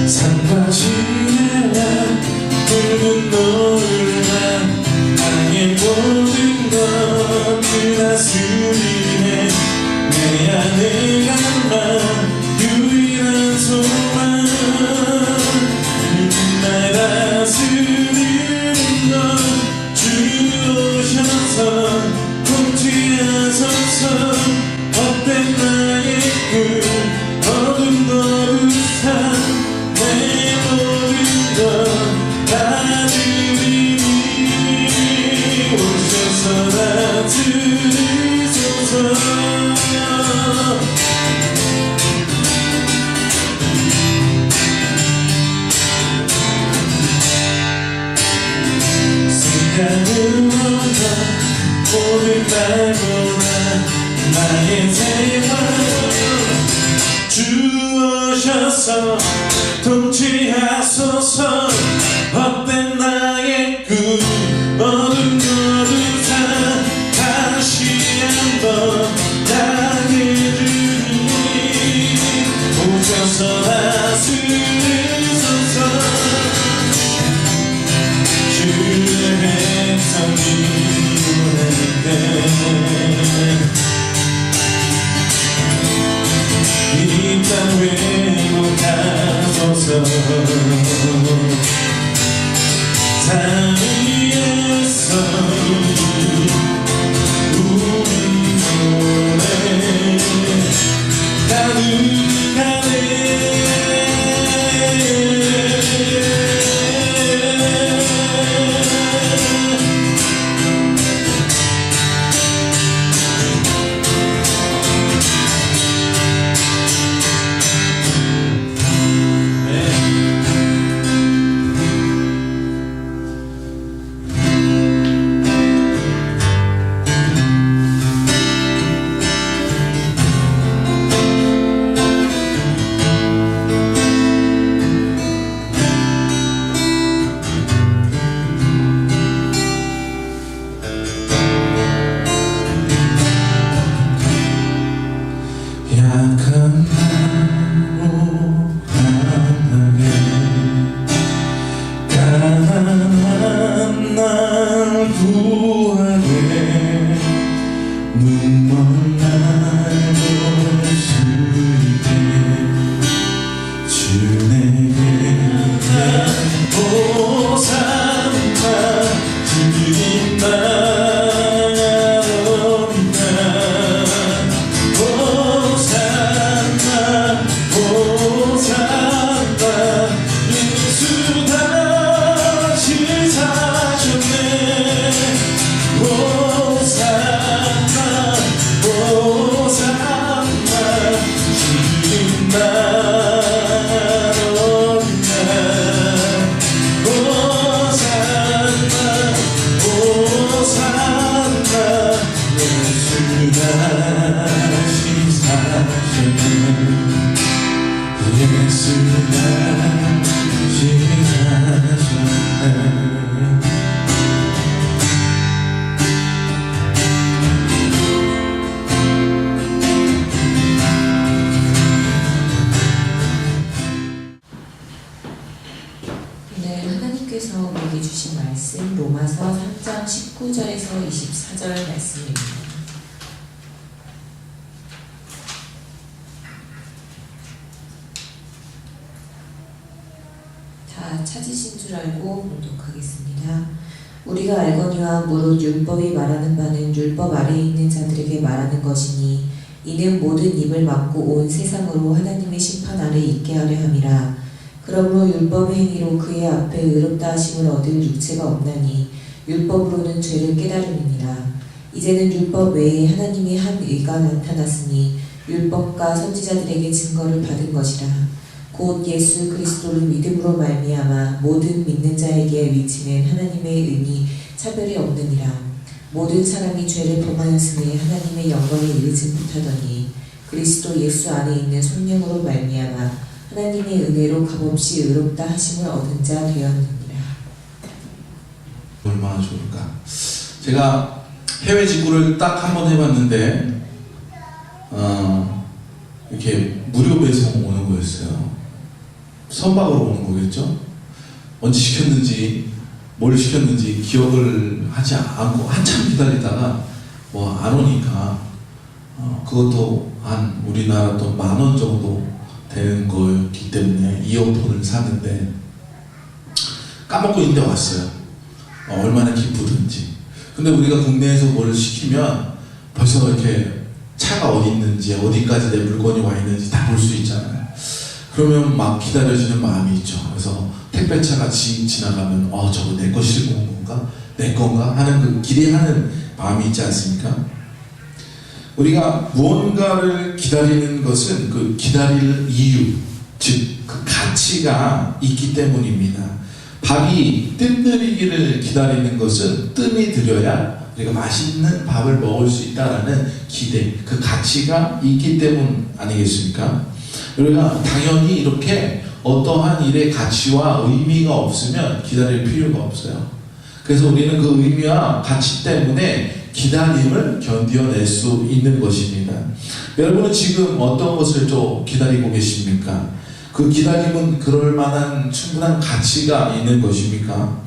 산과 지내라 붉은 노을만 나의 모든 건 그 다스리네 내 안에 감만 유일한 소망 날 다스리는 건 주 오셔서 통치하소서 헛된 나의 꿈 어둠 거룩한 내 모든 것 다 주님이 오셔서 다스리소서 생각을 얻어 모든 날보다 나의 생활 주 오셔서 통치하소서 헛된 나의 꿈 어둠 거룩한 다시 한번 나의 주님 오셔서 다스리소서 주의 백성이 보낼 때 이 땅 회복하소서 삶 위에서 우리 노래 가득하네 예수가 지나셨네. 하나님께서 우리에게 주신 말씀 로마서 3장 19절에서 24절 말씀입니다. 다 찾으신 줄 알고 봉독하겠습니다. 우리가 알거니와 무릇 율법이 말하는 바는 율법 아래에 있는 자들에게 말하는 것이니 이는 모든 입을 막고 온 세상으로 하나님의 심판 아래 있게 하려 함이라. 그러므로 율법의 행위로 그의 앞에 의롭다 하심을 얻을 육체가 없나니 율법으로는 죄를 깨달음이니라. 이제는 율법 외에 하나님의 한 의가 나타났으니 율법과 선지자들에게 증거를 받은 것이라. 곧 예수 그리스도를 믿음으로 말미암아 모든 믿는 자에게 미치는 하나님의 은이 차별이 없느니라. 모든 사람이 죄를 범하였으니 하나님의 영광에 이르지 못하더니 그리스도 예수 안에 있는 성령으로 말미암아 하나님의 은혜로 값없이 의롭다 하심을 얻은 자 되었느니라. 얼마나 좋을까. 제가 해외 직구를 딱 한 번 해봤는데 이렇게 무료 배송 오는 거였어요. 선박으로 오는 거겠죠. 언제 시켰는지 뭘 시켰는지 기억을 하지 않고 한참 기다리다가 뭐 안 오니까 그것도 한 우리나라 돈 10,000원 정도 되는 거였기 때문에 이어폰을 샀는데 까먹고 있는데 왔어요. 얼마나 기쁘든지. 근데 우리가 국내에서 뭘 시키면 벌써 이렇게 차가 어디 있는지 어디까지 내 물건이 와 있는지 다 볼 수 있잖아요. 그러면 막 기다려지는 마음이 있죠. 그래서 택배차가 지나가면 저거 내 거 싣고 온 건가? 내 건가? 하는 그 기대하는 마음이 있지 않습니까? 우리가 무언가를 기다리는 것은 그 기다릴 이유, 즉 그 가치가 있기 때문입니다. 밥이 뜸들이기를 기다리는 것은 뜸이 들여야 우리가 맛있는 밥을 먹을 수 있다는 기대, 그 가치가 있기 때문 아니겠습니까? 우리가 당연히 이렇게 어떠한 일의 가치와 의미가 없으면 기다릴 필요가 없어요. 그래서 우리는 그 의미와 가치 때문에 기다림을 견뎌낼 수 있는 것입니다. 여러분은 지금 어떤 것을 좀 기다리고 계십니까? 그 기다림은 그럴 만한 충분한 가치가 있는 것입니까?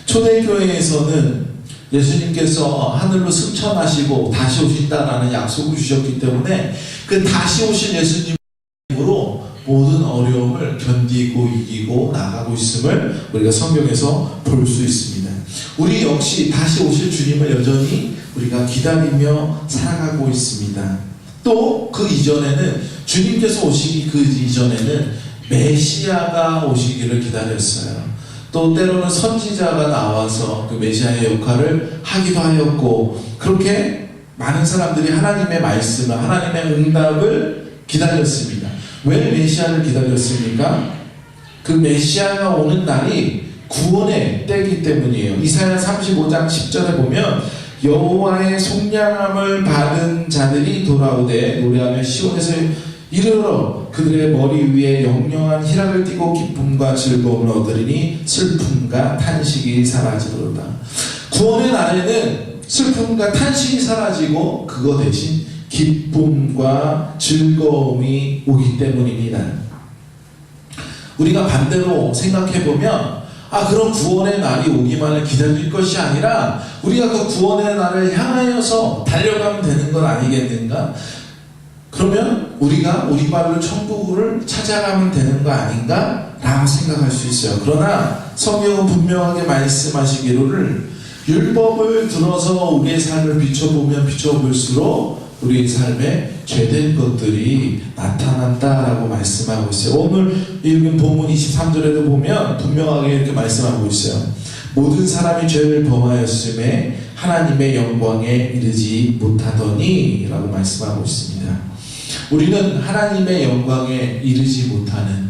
초대교회에서는 예수님께서 하늘로 승천하시고 다시 오신다라는 약속을 주셨기 때문에 그 다시 오신 예수님으로 모든 어려움을 견디고 이기고 나가고 있음을 우리가 성경에서 볼 수 있습니다. 우리 역시 다시 오실 주님을 여전히 우리가 기다리며 살아가고 있습니다. 또 그 이전에는 주님께서 오시기 그 이전에는 메시아가 오시기를 기다렸어요. 또 때로는 선지자가 나와서 그 메시아의 역할을 하기도 하였고, 그렇게 많은 사람들이 하나님의 말씀을, 하나님의 응답을 기다렸습니다. 왜 메시아를 기다렸습니까? 그 메시아가 오는 날이 구원의 때이기 때문이에요. 이사야 35장 10절에 보면 여호와의 속량함을 받은 자들이 돌아오되 노래하며 시온에서 이르러 그들의 머리 위에 영영한 희락을 띠고 기쁨과 즐거움을 얻으리니 슬픔과 탄식이 사라지도다. 구원의 날에는 슬픔과 탄식이 사라지고 그거 대신 기쁨과 즐거움이 오기 때문입니다. 우리가 반대로 생각해보면 그런 구원의 날이 오기만을 기다릴 것이 아니라 우리가 그 구원의 날을 향하여서 달려가면 되는 건 아니겠는가? 그러면 우리가 우리 발로 천국을 찾아가면 되는 거 아닌가? 라고 생각할 수 있어요. 그러나 성경은 분명하게 말씀하시기를 율법을 들어서 우리의 삶을 비춰보면 비춰볼수록 우리의 삶에 죄된 것들이 나타난다라고 말씀하고 있어요. 오늘 읽은 본문 23절에도 보면 분명하게 이렇게 말씀하고 있어요. 모든 사람이 죄를 범하였음에 하나님의 영광에 이르지 못하더니 라고 말씀하고 있습니다. 우리는 하나님의 영광에 이르지 못하는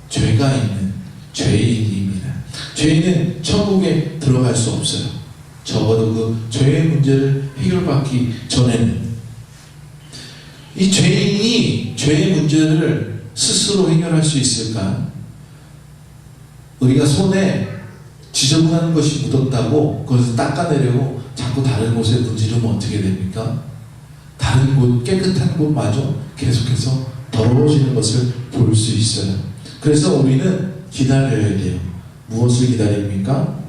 죄가 있는 죄인입니다. 죄인은 천국에 들어갈 수 없어요. 적어도 그 죄의 문제를 해결받기 전에는. 이 죄인이 죄의 문제를 스스로 스스로 해결할 수 있을까? 우리가 손에 지저분한 것이 묻었다고 그것을 닦아내려고 자꾸 다른 곳에 문지르면 어떻게 됩니까? 다른 곳, 깨끗한 곳마저 계속해서 더러워지는 것을 볼 수 있어요. 그래서 우리는 기다려야 돼요. 무엇을 기다립니까?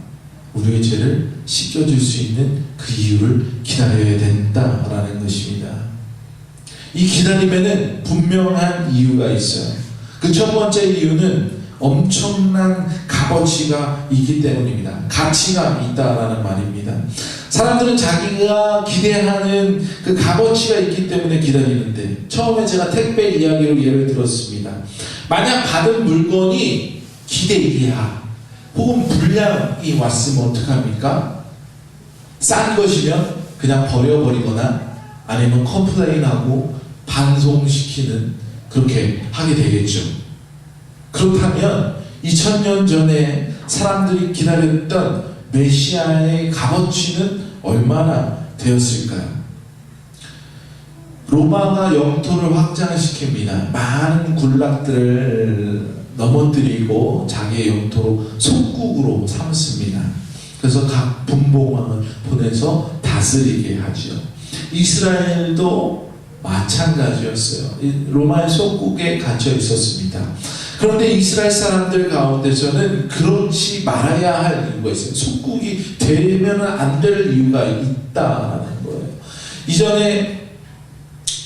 우리의 죄를 씻겨줄 수 있는 그 이유를 기다려야 된다라는 것입니다. 이 기다림에는 분명한 이유가 있어요. 그 첫 번째 이유는 엄청난 값어치가 있기 때문입니다. 가치가 있다라는 말입니다. 사람들은 자기가 기대하는 그 값어치가 있기 때문에 기다리는데, 처음에 제가 택배 이야기로 예를 들었습니다. 만약 받은 물건이 기대 이하 혹은 불량이 왔으면 어떡합니까? 싼 것이면 그냥 버려버리거나 아니면 컴플레인하고 반송시키는, 그렇게 하게 되겠죠. 그렇다면 2000년 전에 사람들이 기다렸던 메시아의 값어치는 얼마나 되었을까요? 로마가 영토를 확장시킵니다. 많은 군락들을 넘어뜨리고 자기의 영토로 속국으로 삼습니다. 그래서 각 분봉왕을 보내서 다스리게 하죠. 이스라엘도 마찬가지였어요. 로마의 속국에 갇혀 있었습니다. 그런데 이스라엘 사람들 가운데서는 그렇지 말아야 할 이유가 있어요. 속국이 되면 안 될 이유가 있다라는 거예요. 이전에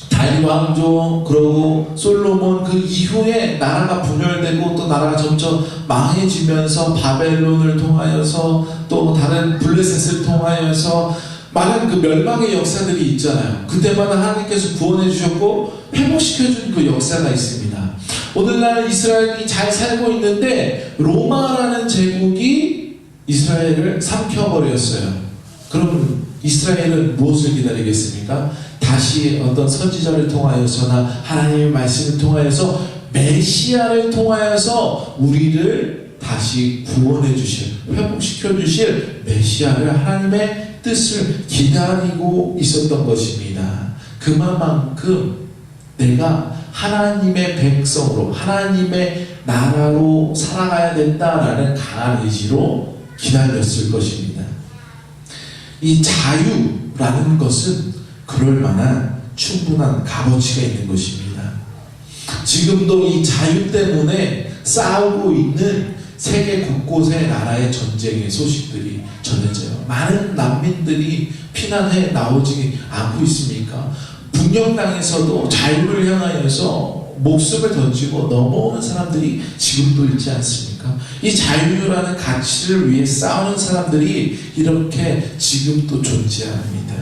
다윗 왕조, 그러고 솔로몬, 그 이후에 나라가 분열되고 또 나라가 점점 망해지면서 바벨론을 통하여서 또 다른 블레셋을 통하여서 많은 그 멸망의 역사들이 있잖아요. 그때마다 하나님께서 구원해 주셨고 회복시켜 준 그 역사가 있습니다. 오늘날 이스라엘이 잘 살고 있는데 로마라는 제국이 이스라엘을 삼켜버렸어요. 그럼 이스라엘은 무엇을 기다리겠습니까? 다시 어떤 선지자를 통하여서나 하나님의 말씀을 통하여서 메시아를 통하여서 우리를 다시 구원해 주실, 회복시켜 주실 메시아를, 하나님의 뜻을 기다리고 있었던 것입니다. 그만큼 내가 하나님의 백성으로, 하나님의 나라로 살아가야 된다라는 강한 의지로 기다렸을 것입니다. 이 자유라는 것은 그럴 만한 충분한 값어치가 있는 것입니다. 지금도 이 자유 때문에 싸우고 있는 세계 곳곳의 나라의 전쟁의 소식들이 전해져요. 많은 난민들이 피난해 나오지 않고 있습니까? 북녘 땅에서도 자유를 향하여서 목숨을 던지고 넘어오는 사람들이 지금도 있지 않습니까? 이 자유라는 가치를 위해 싸우는 사람들이 이렇게 지금도 존재합니다.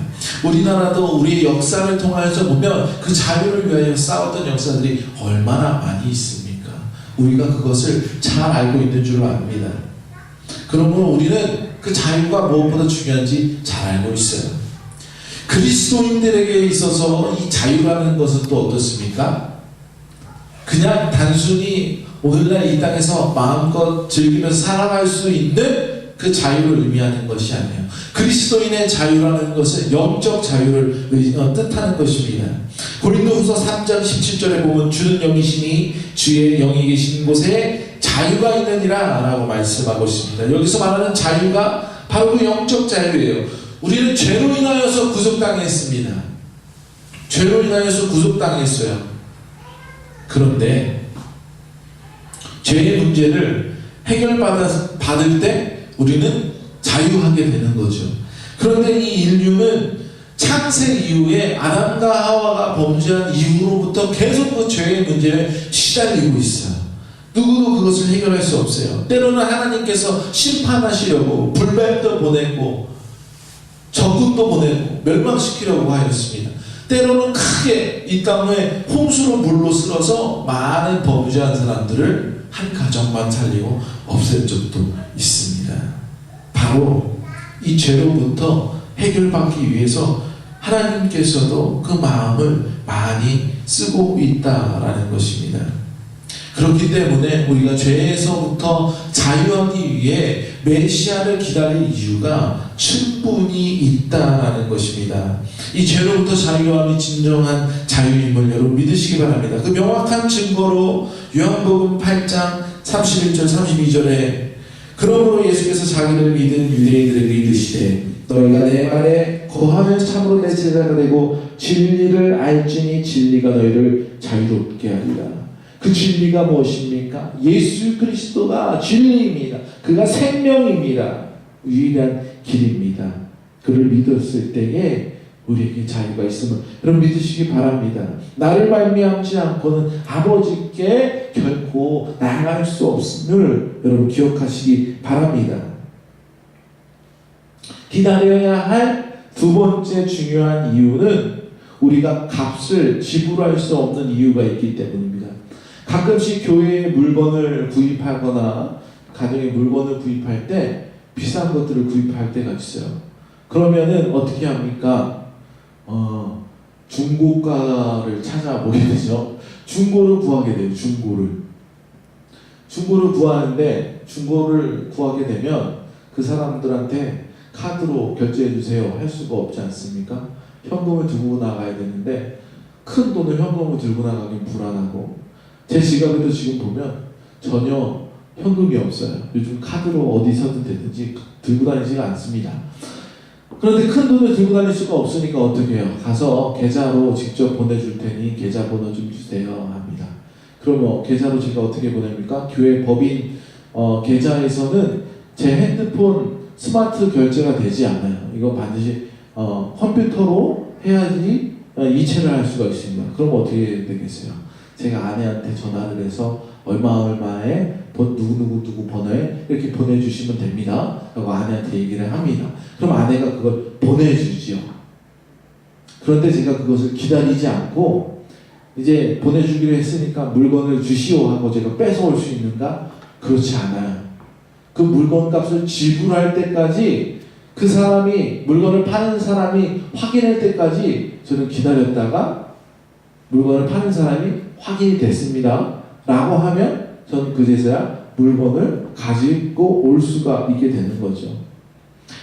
우리나라도 우리의 역사를 통하여서 보면 그 자유를 위하여 싸웠던 역사들이 얼마나 많이 있습니까? 우리가 그것을 잘 알고 있는 줄 압니다. 그러므로 우리는 그 자유가 무엇보다 중요한지 잘 알고 있어요. 그리스도인들에게 있어서 이 자유라는 것은 또 어떻습니까? 그냥 단순히 오늘날 이 땅에서 마음껏 즐기면서 살아갈 수 있는 그 자유를 의미하는 것이 아니에요. 그리스도인의 자유라는 것은 영적 자유를 뜻하는 것입니다. 고린도후서 3장 17절에 보면 주는 영이시니 주의 영이 계신 곳에 자유가 있느니라 라고 말씀하고 있습니다. 여기서 말하는 자유가 바로 그 영적 자유예요. 우리는 죄로 인하여서 구속당했습니다. 죄로 인하여서 구속당했어요. 그런데 죄의 문제를 해결받을 때 우리는 자유하게 되는 거죠. 그런데 이 인류는 창세 이후에 아담과 하와가 범죄한 이후로부터 계속 그 죄의 문제에 시달리고 있어요. 누구도 그것을 해결할 수 없어요. 때로는 하나님께서 심판하시려고 불뱀도 보내고 적군도 보내고 멸망시키려고 하였습니다. 때로는 크게 이 땅에 홍수로 물로 쓸어서 많은 범죄한 사람들을 한 가정만 살리고 없앨 적도 있습니다. 바로 이 죄로부터 해결받기 위해서 하나님께서도 그 마음을 많이 쓰고 있다라는 것입니다. 그렇기 때문에 우리가 죄에서부터 자유하기 위해 메시아를 기다릴 이유가 충분히 있다라는 것입니다. 이 죄로부터 자유함이 진정한 자유임을 여러분 믿으시기 바랍니다. 그 명확한 증거로 요한복음 8장 31절 32절에 그러므로 예수께서 자기를 믿은 유대인들에게 이르시되 너희가 내 말에 거하면 참으로 내 제자가 되고 진리를 알지니 진리가 너희를 자유롭게 하리라. 그 진리가 무엇입니까? 예수 그리스도가 진리입니다. 그가 생명입니다. 유일한 길입니다. 그를 믿었을 때에 우리에게 자유가 있음을 여러분 믿으시기 바랍니다. 나를 말미암지 않고는 아버지께 결코 나아갈 수 없음을 여러분 기억하시기 바랍니다. 기다려야 할 두 번째 중요한 이유는 우리가 값을 지불할 수 없는 이유가 있기 때문입니다. 가끔씩 교회에 물건을 구입하거나 가정에 물건을 구입할 때 비싼 것들을 구입할 때가 있어요. 그러면은 어떻게 합니까? 중고가를 찾아보게 되죠. 중고를 구하게 돼요. 중고를 구하는데 중고를 구하게 되면 그 사람들한테 카드로 결제해 주세요 할 수가 없지 않습니까? 현금을 들고 나가야 되는데 큰 돈을 현금을 들고 나가긴 불안하고 제 지갑에도 지금 보면 전혀 현금이 없어요. 요즘 카드로 어디서든 되든지 들고 다니지가 않습니다. 그런데 큰 돈을 들고 다닐 수가 없으니까 어떻게 해요? 가서 계좌로 직접 보내줄 테니 계좌번호 좀 주세요 합니다. 그러면 계좌로 제가 어떻게 보냅니까? 교회 법인 계좌에서는 제 핸드폰 스마트 결제가 되지 않아요. 이거 반드시 컴퓨터로 해야지 이체를 할 수가 있습니다. 그럼 어떻게 되겠어요? 제가 아내한테 전화를 해서 얼마에 누구 번호에 이렇게 보내주시면 됩니다 라고 아내한테 얘기를 합니다. 그럼 아내가 그걸 보내주지요. 그런데 제가 그것을 기다리지 않고 이제 보내주기로 했으니까 물건을 주시오 하고 제가 뺏어올 수 있는가? 그렇지 않아요. 그 물건 값을 지불할 때까지 그 사람이 물건을 파는 사람이 확인할 때까지 저는 기다렸다가 물건을 파는 사람이 확인이 됐습니다 라고 하면 저는 그제서야 물건을 가지고 올 수가 있게 되는 거죠.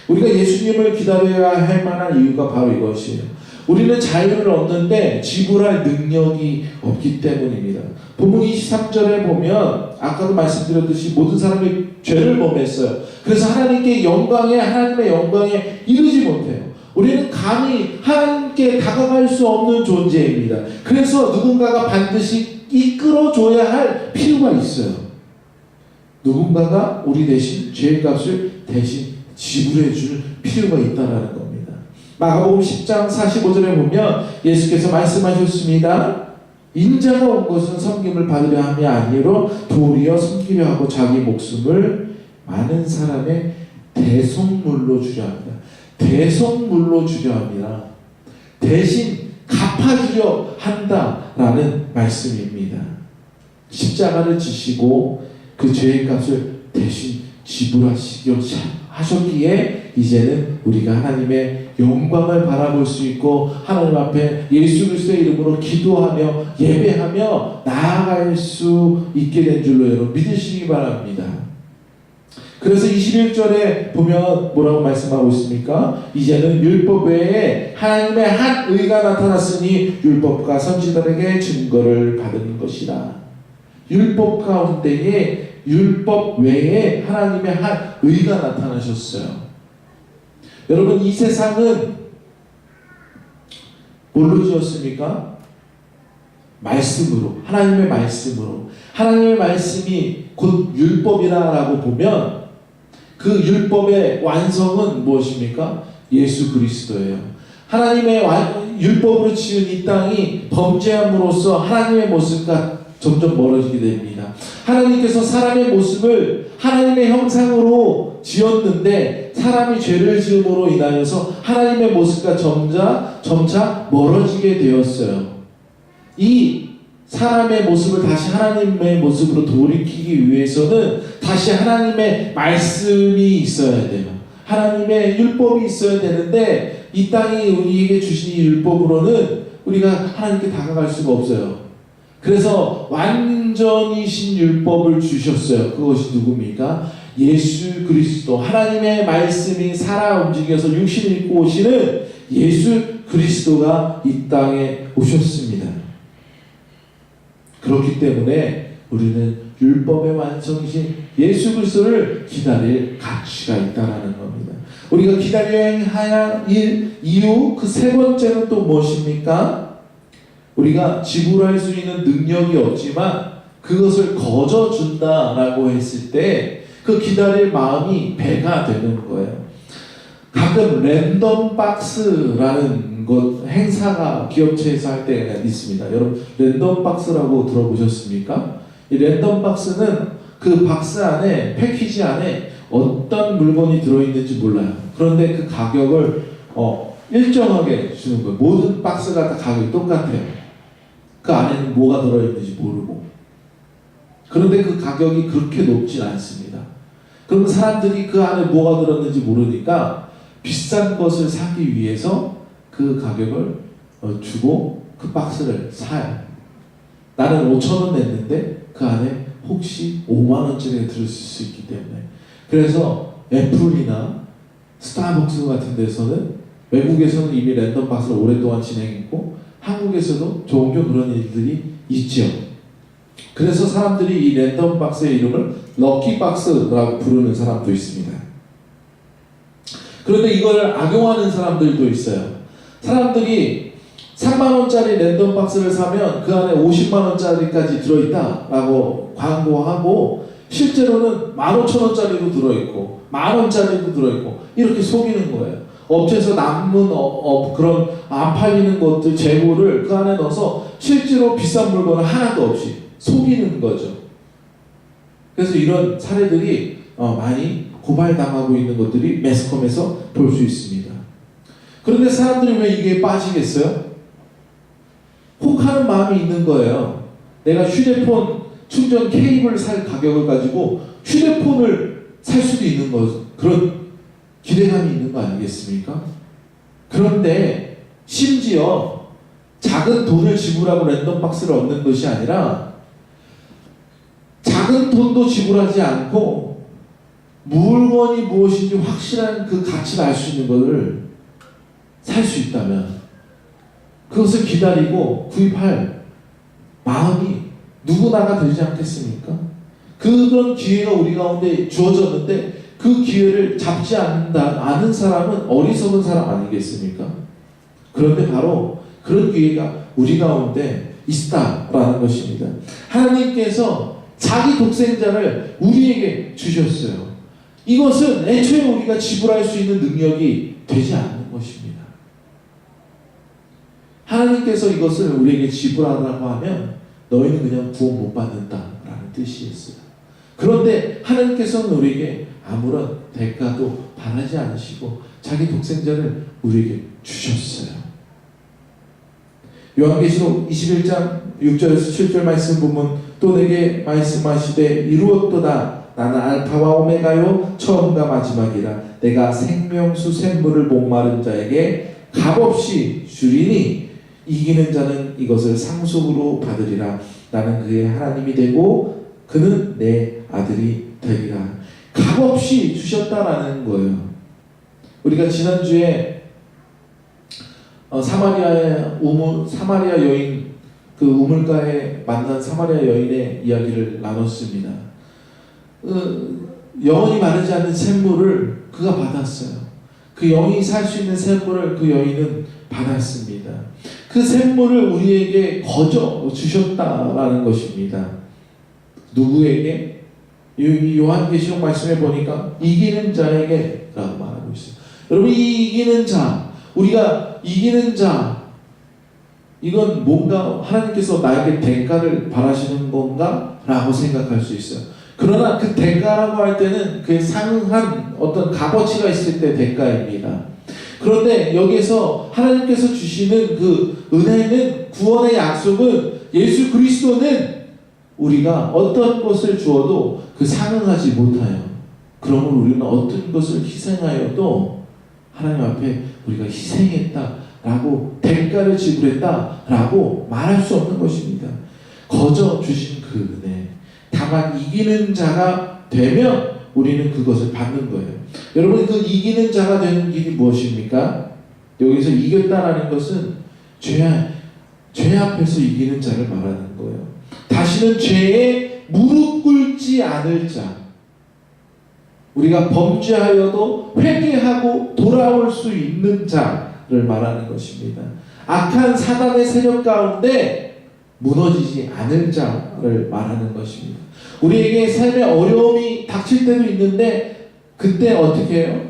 우리가 예수님을 기다려야 할 만한 이유가 바로 이것이에요. 우리는 자유를 얻는데 지불할 능력이 없기 때문입니다. 본문 23절에 보면 아까도 말씀드렸듯이 모든 사람이 죄를 범했어요. 그래서 하나님의 영광에 이르지 못해요. 우리는 감히 하나님께 다가갈 수 없는 존재입니다. 그래서 누군가가 반드시 이끌어줘야 할 필요가 있어요. 누군가가 우리 대신 죄값을 대신 지불해 줄 필요가 있다는 겁니다. 마가복음 10장 45절에 보면 예수께서 말씀하셨습니다. 인자가 온 것은 섬김을 받으려 함이 아니로 도리어 섬기려 하고 자기 목숨을 많은 사람의 대속물로 주려 합니다. 대속물로 주려 합니다. 대신 갚아주려 한다라는 말씀입니다. 십자가를 지시고 그 죄의 값을 대신 지불하셨기에 이제는 우리가 하나님의 영광을 바라볼 수 있고 하나님 앞에 예수 그리스도의 이름으로 기도하며 예배하며 나아갈 수 있게 된 줄로 여러분 믿으시기 바랍니다. 그래서 21절에 보면 뭐라고 말씀하고 있습니까? 이제는 율법 외에 하나님의 한 의가 나타났으니 율법과 선지자들에게 증거를 받은 것이라. 율법 가운데에 율법 외에 하나님의 한 의가 나타나셨어요. 여러분 이 세상은 뭘로 지었습니까? 말씀으로, 하나님의 말씀으로. 하나님의 말씀이 곧 율법이라고 보면 그 율법의 완성은 무엇입니까? 예수 그리스도예요. 하나님의 율법으로 지은 이 땅이 범죄함으로써 하나님의 모습과 점점 멀어지게 됩니다. 하나님께서 사람의 모습을 하나님의 형상으로 지었는데 사람이 죄를 지음으로 인하여서 하나님의 모습과 점차 멀어지게 되었어요. 이 사람의 모습을 다시 하나님의 모습으로 돌이키기 위해서는 다시 하나님의 말씀이 있어야 돼요. 하나님의 율법이 있어야 되는데 이 땅이 우리에게 주신 이 율법으로는 우리가 하나님께 다가갈 수가 없어요. 그래서 완전히 완전이신 율법을 주셨어요. 그것이 누굽니까? 예수 그리스도, 하나님의 말씀이 살아 움직여서 육신을 입고 오시는 예수 그리스도가 이 땅에 오셨습니다. 그렇기 때문에 우리는 율법의 완성이신 예수 그리스도를 기다릴 가치가 있다는 겁니다. 우리가 기다려야 할 이유, 그 세 번째는 또 무엇입니까? 우리가 지불할 수 있는 능력이 없지만 그것을 거저준다라고 했을 때 그 기다릴 마음이 배가 되는 거예요. 가끔 랜덤 박스라는 행사가 기업체에서 할 때가 있습니다. 여러분 랜덤 박스라고 들어보셨습니까? 이 랜덤 박스는 그 박스 안에, 패키지 안에 어떤 물건이 들어있는지 몰라요. 그런데 그 가격을 일정하게 주는 거예요. 모든 박스가 다 가격이 똑같아요. 그 안에는 뭐가 들어있는지 모르고. 그런데 그 가격이 그렇게 높진 않습니다. 그러면 사람들이 그 안에 뭐가 들었는지 모르니까 비싼 것을 사기 위해서 그 가격을 주고 그 박스를 사요. 나는 5,000원 냈는데 그 안에 혹시 5만원짜리가 들었을 수 있기 때문에. 그래서 애플이나 스타벅스 같은 데서는, 외국에서는 이미 랜덤 박스를 오랫동안 진행했고 한국에서도 종종 그런 일들이 있죠. 그래서 사람들이 이 랜덤 박스의 이름을 럭키 박스라고 부르는 사람도 있습니다. 그런데 이걸 악용하는 사람들도 있어요. 사람들이 3만원짜리 랜덤 박스를 사면 그 안에 50만원짜리까지 들어있다라고 광고하고 실제로는 15,000원짜리도 들어있고 10,000원짜리도 들어있고 이렇게 속이는 거예요. 업체에서 남은 그런 안 팔리는 것들 재고를 그 안에 넣어서 실제로 비싼 물건은 하나도 없이 속이는 거죠. 그래서 이런 사례들이 많이 고발당하고 있는 것들이 매스컴에서 볼 수 있습니다. 그런데 사람들이 왜 이게 빠지겠어요? 혹하는 마음이 있는 거예요. 내가 휴대폰 충전 케이블 살 가격을 가지고 휴대폰을 살 수도 있는 그런 기대감이 있는 거 아니겠습니까? 그런데 심지어 작은 돈을 지불하고 랜덤 박스를 얻는 것이 아니라 작은 돈도 지불하지 않고 물건이 무엇인지 확실한 그 가치를 알 수 있는 것을 살 수 있다면 그것을 기다리고 구입할 마음이 누구나가 되지 않겠습니까? 그런 기회가 우리 가운데 주어졌는데 그 기회를 잡지 않는 사람은 어리석은 사람 아니겠습니까? 그런데 바로 그런 기회가 우리 가운데 있다라는 것입니다. 하나님께서 자기 독생자를 우리에게 주셨어요. 이것은 애초에 우리가 지불할 수 있는 능력이 되지 않는 것입니다. 하나님께서 이것을 우리에게 지불하라고 하면 너희는 그냥 구원 못 받는다라는 뜻이었어요. 그런데 하나님께서는 우리에게 아무런 대가도 바라지 않으시고 자기 독생자를 우리에게 주셨어요. 요한계시록 21장 6절에서 7절 말씀 보면 또 내게 말씀하시되 이루었도다. 나는 알파와 오메가요 처음과 마지막이라. 내가 생명수 샘물을 목마른 자에게 값없이 주리니 이기는 자는 이것을 상속으로 받으리라. 나는 그의 하나님이 되고 그는 내 아들이 되리라. 값없이 주셨다라는 거예요. 우리가 지난주에 사마리아 여인, 그 우물가에 만난 사마리아 여인의 이야기를 나눴습니다. 영원히 마르지 않는 샘물을 그가 받았어요. 그 영이 살 수 있는 샘물을 그 여인은 받았습니다. 그 샘물을 우리에게 거저 주셨다라는 것입니다. 누구에게? 요한계시록 말씀에 보니까 이기는 자에게 라고 말하고 있어요. 여러분, 이 이기는 자, 우리가 이기는 자, 이건 뭔가 하나님께서 나에게 대가를 바라시는 건가? 라고 생각할 수 있어요. 그러나 그 대가라고 할 때는 그에 상응한 어떤 값어치가 있을 때 대가입니다. 그런데 여기서 하나님께서 주시는 그 은혜는, 구원의 약속은, 예수 그리스도는 우리가 어떤 것을 주어도 그 상응하지 못하여, 그러면 우리는 어떤 것을 희생하여도 하나님 앞에 우리가 희생했다라고, 대가를 지불했다라고 말할 수 없는 것입니다. 거저 주신 그 그 은혜. 다만 이기는 자가 되면 우리는 그것을 받는 거예요. 여러분, 그 이기는 자가 되는 길이 무엇입니까? 여기서 이겼다라는 것은 죄 앞에서 이기는 자를 말하는 거예요. 다시는 죄에 무릎 꿇지 않을 자. 우리가 범죄하여도 회개하고 돌아올 수 있는 자를 말하는 것입니다. 악한 사단의 세력 가운데 무너지지 않을 자를 말하는 것입니다. 우리에게 삶의 어려움이 닥칠 때도 있는데 그때 어떻게 해요?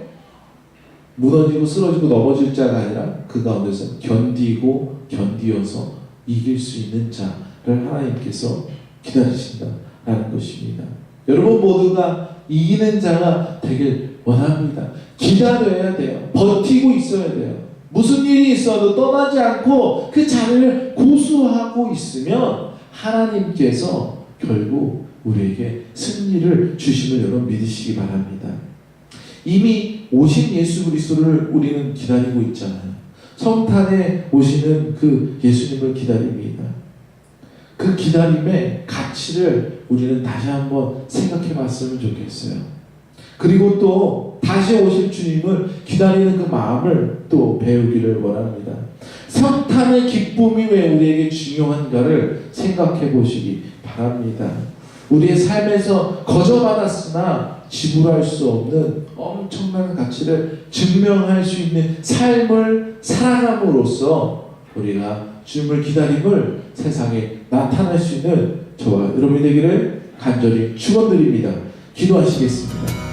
무너지고 쓰러지고 넘어질 자가 아니라 그 가운데서 견디어서 이길 수 있는 자를 하나님께서 기다리신다라는 것입니다. 여러분 모두가 이기는 자가 되길 원합니다. 기다려야 돼요. 버티고 있어야 돼요. 무슨 일이 있어도 떠나지 않고 그 자리를 고수하고 있으면 하나님께서 결국 우리에게 승리를 주심을 여러분 믿으시기 바랍니다. 이미 오신 예수 그리스도를 우리는 기다리고 있잖아요. 성탄에 오시는 그 예수님을 기다립니다. 그 기다림의 가치를 우리는 다시 한번 생각해 봤으면 좋겠어요. 그리고 또 다시 오실 주님을 기다리는 그 마음을 또 배우기를 원합니다. 성탄의 기쁨이 왜 우리에게 중요한가를 생각해 보시기 바랍니다. 우리의 삶에서 거저받았으나 지불할 수 없는 엄청난 가치를 증명할 수 있는 삶을 살아감으로써 우리가 주님을 기다림을 세상에 나타낼 수 있는 저와 여러분이 되기를 간절히 축원드립니다. 기도하시겠습니다.